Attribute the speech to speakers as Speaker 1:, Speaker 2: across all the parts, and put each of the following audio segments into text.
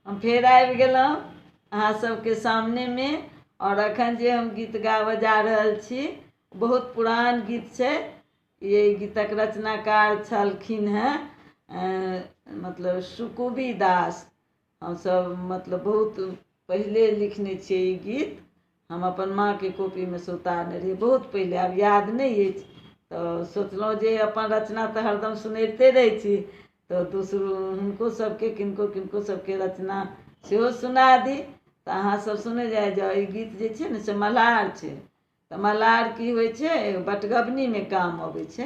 Speaker 1: हम फेर आबि गेलहुँ अहाँ सबके सामने में। और अखन जे हम गीत गाबऽ जा रहल छी बहुत पुरान गीत छै। ये गीतक रचनाकार छलखिन हैं मतलब सुकुबी दास। हम सब मतलब बहुत पहले लिखने छियै ई गीत। हम अपन माँ के कॉपी में से उतारने रहियै बहुत पहले, आब याद नहीं अछि। तो सोचलहुँ जे अपन रचना तो हरदम सुनैते रहै छी, तो दूसरो हुनको सबके किनको किनको सबके रचना सेहो सुना दी। तो अहाँ सब सुने जाओ। ई गीत जे छै ने से मल्हार छै। तो मल्हार की होइ छै, बटगबनी में काम अबै छै।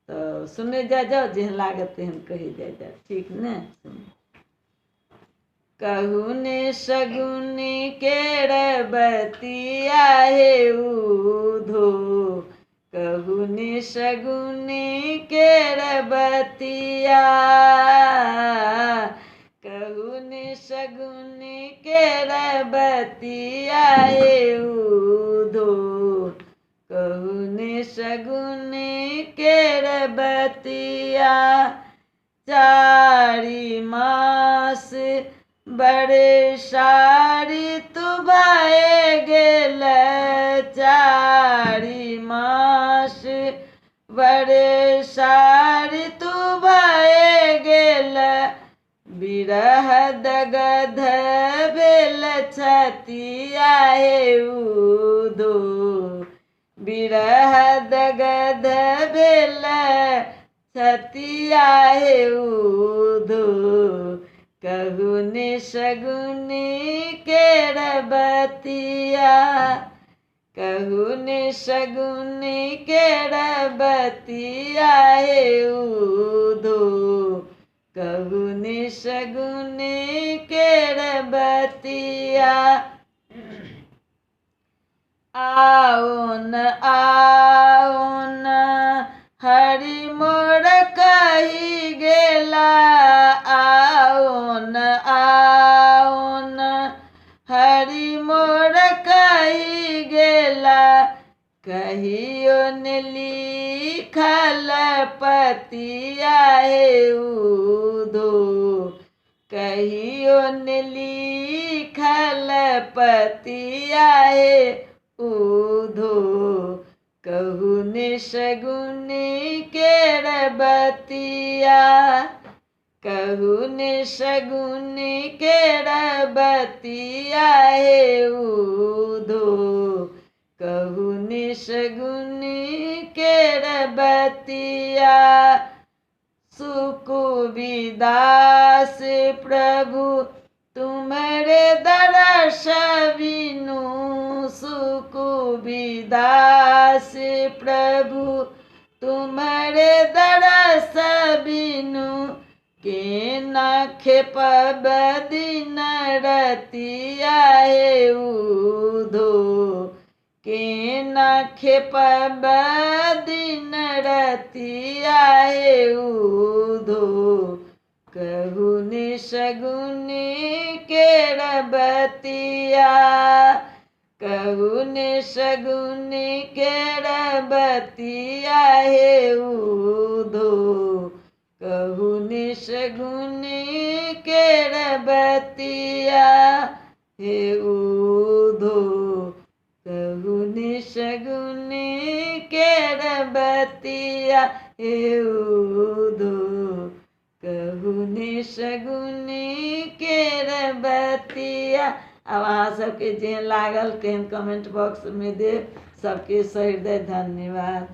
Speaker 1: तो सुने जाओ, जेहन लागत तेहन कही जाओ, ठीक ने। कहू ने शगुनी केर बतिया हे उधो, कहू ने शगुनी केर बतिया, कहू ने शगुनी केर बतिया हे उधो, कहू ने शगुनी केर बतिया। चारि मास बरसारी तू भए गेल, चारि मास बरसारी तू भए गेल, बिरह दगध भेल छतिया हे उधो, बिरह दगध भेल छतिया हे उधो, कहू ने शगुनी केर बतिया, कहू ने शगुनी केर बतिया हे उधो, कहू ने शगुनी केर बतिया। आओन आओन हरि मोर कही गेला, आओन आओन हरि मोर कही गेला, कहियो ने लिखल पतिया हे उधो, कहियो ने लिखल पतिया हे उधो, कहू ने शगुनी केर बतिया, कहू ने शगुनी केर बतिया हे उधो, कहू ने शगुनी केर बतिया। सुकुबी दास प्रभु तुम्हारे दरस बिनु, सुकुबी दास प्रभु तुम्हारे दरस बिनु, केना खेपब दिन रतिया हे उधो, केना खेपब दिन रतिया हे उधो, कहू ने शगुनी केर बतिया, कहू ने शगुनी केर बतिया हे उधो, कहू ने शगुनी केर बतिया हे उधो, कहू ने शगुनी केर बतिया हे उधो, कहू ने शगुनी केर बतिया। अब अहाँ सबके जेहन लागल तेहन कमेंट बॉक्स में देब। सबके सहृदय धन्यवाद।